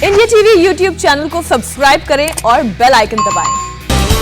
India TV YouTube channel को subscribe करें और बेल आइकन दबाएं।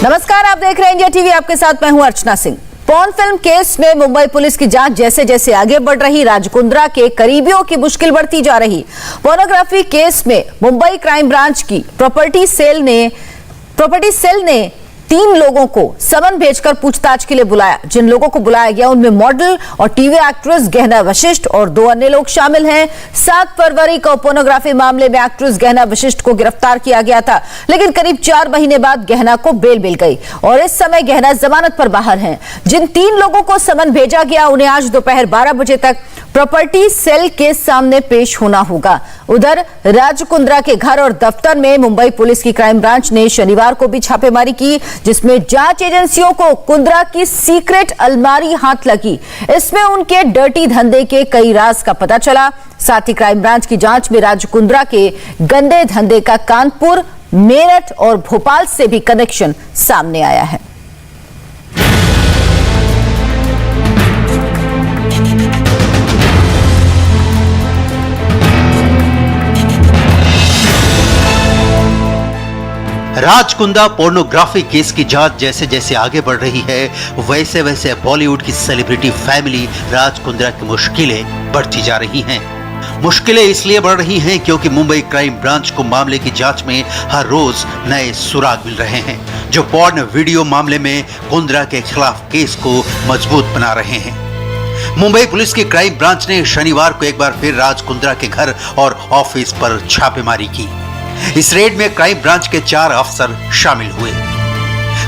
नमस्कार, आप देख रहे हैं इंडिया टीवी। आपके साथ मैं हूं Archana Singh. Porn film case में मुंबई पुलिस की जांच जैसे जैसे आगे बढ़ रही, राज कुंद्रा के करीबियों की मुश्किल बढ़ती जा रही। पोर्नोग्राफी केस में मुंबई क्राइम ब्रांच की प्रॉपर्टी सेल ने 3 लोगों को समन भेजकर पूछताछ के लिए बुलाया। जिन लोगों को बुलाया गया उनमें मॉडल और टीवी एक्ट्रेस गहना वशिष्ठ और 2 अन्य लोग शामिल हैं। 7 फरवरी को पोर्नोग्राफी मामले में एक्ट्रेस गहना वशिष्ठ को गिरफ्तार किया गया था, लेकिन करीब 4 महीने बाद गहना को बेल मिल गई और इस समय गहना जमानत पर बाहर हैं। जिन 3 लोगों को समन भेजा गया उन्हें आज दोपहर 12 बजे तक प्रॉपर्टी सेल के सामने पेश होना होगा। उधर राज कुंद्रा के घर और दफ्तर में मुंबई पुलिस की क्राइम ब्रांच ने शनिवार को भी छापेमारी की, जिसमें जांच एजेंसियों को कुंद्रा की सीक्रेट अलमारी हाथ लगी। इसमें उनके डर्टी धंधे के कई राज का पता चला। साथ ही क्राइम ब्रांच की जांच में राज कुंद्रा के गंदे धंधे का कानपुर, मेरठ और भोपाल से भी कनेक्शन सामने आया है। राज कुंद्रा पोर्नोग्राफी केस की जांच जैसे जैसे आगे बढ़ रही है, वैसे वैसे बॉलीवुड की सेलिब्रिटी फैमिली राज कुंद्रा की मुश्किलें बढ़ती जा रही हैं। मुश्किलें इसलिए बढ़ रही हैं क्योंकि मुंबई क्राइम ब्रांच को मामले की जांच में हर रोज नए सुराग मिल रहे हैं, जो पोर्न वीडियो मामले में कुंद्रा के खिलाफ केस को मजबूत बना रहे हैं। मुंबई पुलिस की क्राइम ब्रांच ने शनिवार को एक बार फिर राज कुंद्रा के घर और ऑफिस पर छापेमारी की। इस रेड में क्राइम ब्रांच के 4 अफसर शामिल हुए।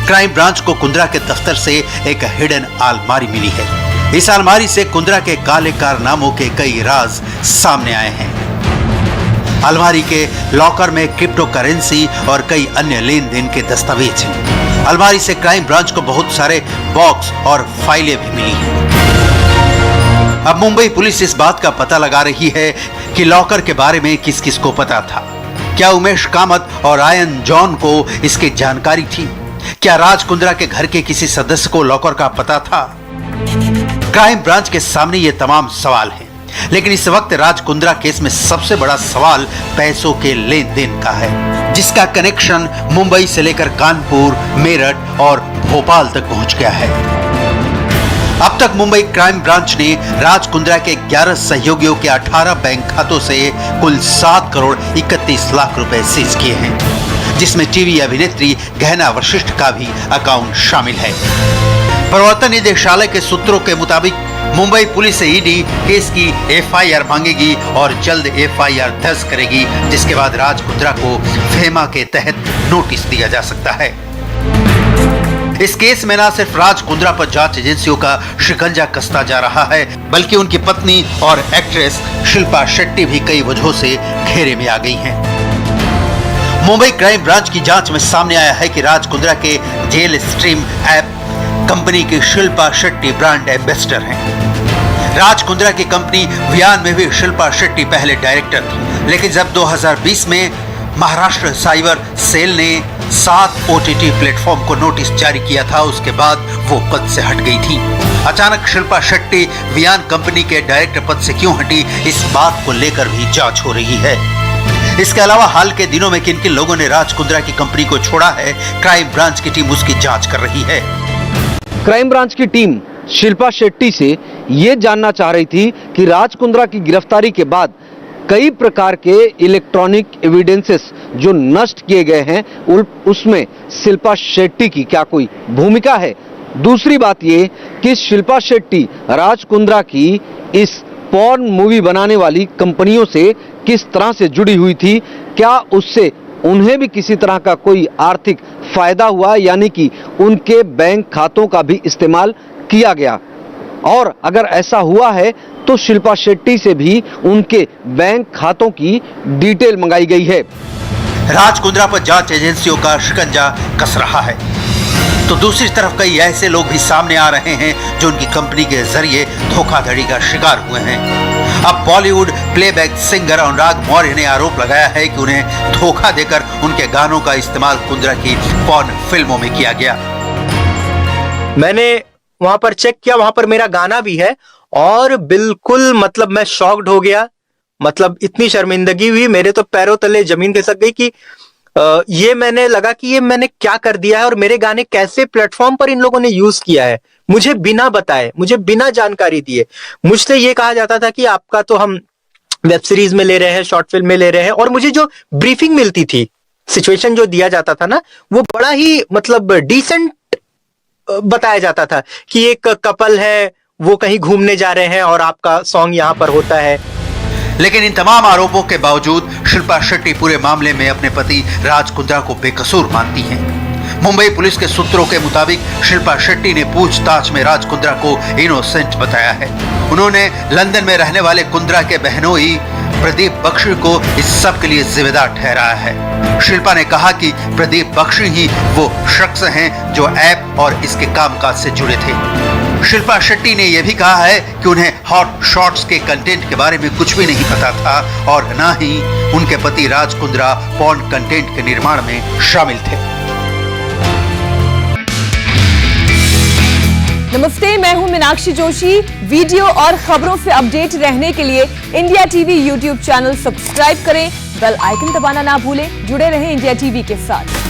क्राइम ब्रांच को कुंद्रा के दफ्तर से एक हिडन अलमारी मिली है। इस अलमारी से कुंद्रा के काले कारनामों के कई राज सामने आए हैं। अलमारी के लॉकर में क्रिप्टो करेंसी और कई अन्य लेन देन के दस्तावेज हैं। अलमारी से क्राइम ब्रांच को बहुत सारे बॉक्स और फाइलें भी मिली हैं। अब मुंबई पुलिस इस बात का पता लगा रही है कि लॉकर के बारे में किस किस को पता था। क्या उमेश कामत और आयन जॉन को इसकी जानकारी थी? क्या राज कुंद्रा के घर के किसी सदस्य को लॉकर का पता था? क्राइम ब्रांच के सामने ये तमाम सवाल हैं, लेकिन इस वक्त राज कुंद्रा केस में सबसे बड़ा सवाल पैसों के लेन देन का है, जिसका कनेक्शन मुंबई से लेकर कानपुर, मेरठ और भोपाल तक पहुंच गया है। अब तक मुंबई क्राइम ब्रांच ने राज कुंद्रा के 11 सहयोगियों के 18 बैंक खातों से कुल 7 करोड़ 31 लाख रुपए सीज किए हैं, जिसमें टीवी अभिनेत्री गहना वशिष्ठ का भी अकाउंट शामिल है। प्रवर्तन निदेशालय के सूत्रों के मुताबिक मुंबई पुलिस से ईडी केस की एफआईआर मांगेगी और जल्द एफआईआर दर्ज करेगी, जिसके बाद राज कुंद्रा को फेमा के तहत नोटिस दिया जा सकता है। इस केस में न सिर्फ राज कुंद्रा पर जांच एजेंसियों का शिकंजा कसता जा रहा है, बल्कि उनकी पत्नी और एक्ट्रेस शिल्पा शेट्टी भी कई वजहों से घेरे में आ गई हैं। मुंबई क्राइम ब्रांच की जांच में सामने आया है कि राज कुंद्रा के जेल स्ट्रीम ऐप कंपनी की शिल्पा शेट्टी ब्रांड एम्बेसडर हैं। राज कुंद्रा की कंपनी वियान में भी शिल्पा शेट्टी पहले डायरेक्टर थी, लेकिन जब 2020 में महाराष्ट्र साइबर सेल ने 7 OTT प्लेटफॉर्म को नोटिस जारी किया था, उसके बाद वो पद से हट गई थी। अचानक शिल्पा शेट्टी वियान कंपनी के डायरेक्टर पद से क्यों हटी, इस बात को लेकर भी जांच हो रही है। इसके अलावा हाल के दिनों में किन किन लोगों ने राज कुंद्रा की कंपनी को छोड़ा है, क्राइम ब्रांच की टीम उसकी जांच कर रही है। क्राइम ब्रांच की टीम शिल्पा शेट्टी से ये जानना चाह रही थी कि राज कुंद्रा की गिरफ्तारी के बाद कई प्रकार के इलेक्ट्रॉनिक एविडेंसेस जो नष्ट किए गए हैं, उसमें शिल्पा शेट्टी की क्या कोई भूमिका है। दूसरी बात ये कि शिल्पा शेट्टी राज कुंद्रा की इस पॉर्न मूवी बनाने वाली कंपनियों से किस तरह से जुड़ी हुई थी, क्या उससे उन्हें भी किसी तरह का कोई आर्थिक फायदा हुआ, यानी कि उनके बैंक खातों का भी इस्तेमाल किया गया, और अगर ऐसा हुआ है तो शिल्पा शेट्टी से भी उनके बैंक खातों की डिटेल मंगाई गई है। राज कुंद्रा पर जांच एजेंसियों का शिकंजा कस रहा है, तो दूसरी तरफ कई ऐसे लोग भी सामने आ रहे हैं जो उनकी कंपनी के जरिए धोखाधड़ी का शिकार हुए हैं। अब बॉलीवुड प्लेबैक सिंगर अनुराग मौर्य ने आरोप लगाया है कि उन्हें धोखा देकर उनके गानों का इस्तेमाल कुंद्रा की पॉर्न फिल्मों में किया गया। मैंने वहां पर चेक किया, वहां पर मेरा गाना भी है और बिल्कुल मतलब मैं शॉक्ड हो गया। मतलब इतनी शर्मिंदगी हुई, मेरे तो पैरों तले जमीन खिसक गई कि ये मैंने लगा कि ये मैंने क्या कर दिया है और मेरे गाने कैसे प्लेटफॉर्म पर इन लोगों ने यूज किया है, मुझे बिना बताए, मुझे बिना जानकारी दिए। मुझसे ये कहा जाता था कि आपका तो हम वेब सीरीज में ले रहे हैं, शॉर्ट फिल्म में ले रहे हैं, और मुझे जो ब्रीफिंग मिलती थी, सिचुएशन जो दिया जाता था ना, वो बड़ा ही मतलब डिसेंट बताया जाता था कि एक कपल है, वो कहीं घूमने जा रहे हैं और आपका सॉन्ग यहां पर होता है। लेकिन इन तमाम आरोपों के बावजूद शिल्पा शेट्टी पूरे मामले में अपने पति राज कुंद्रा को बेकसूर मानती हैं। मुंबई पुलिस के सूत्रों के मुताबिक शिल्पा शेट्टी ने पूछताछ में राज कुंद्रा को इनोसेंट बताया है। उन्होंने लंदन में रहने वाले कुंद्रा के बहनोई प्रदीप बख्शी को इस सब के लिए जिम्मेदार ठहराया है। शिल्पा ने कहा कि प्रदीप बख्शी ही वो शख्स हैं जो ऐप और इसके कामकाज से जुड़े थे। शिल्पा शेट्टी ने यह भी कहा है कि उन्हें हॉट शॉट्स के कंटेंट के बारे में कुछ भी नहीं पता था और न ही उनके पति राज कुंद्रा पॉर्न कंटेंट के निर्माण में शामिल थे। नमस्ते, मैं हूं मीनाक्षी जोशी। वीडियो और खबरों से अपडेट रहने के लिए India TV YouTube channel subscribe करें, बेल आइकन दबाना ना भूलें। जुड़े रहें इंडिया टीवी के साथ।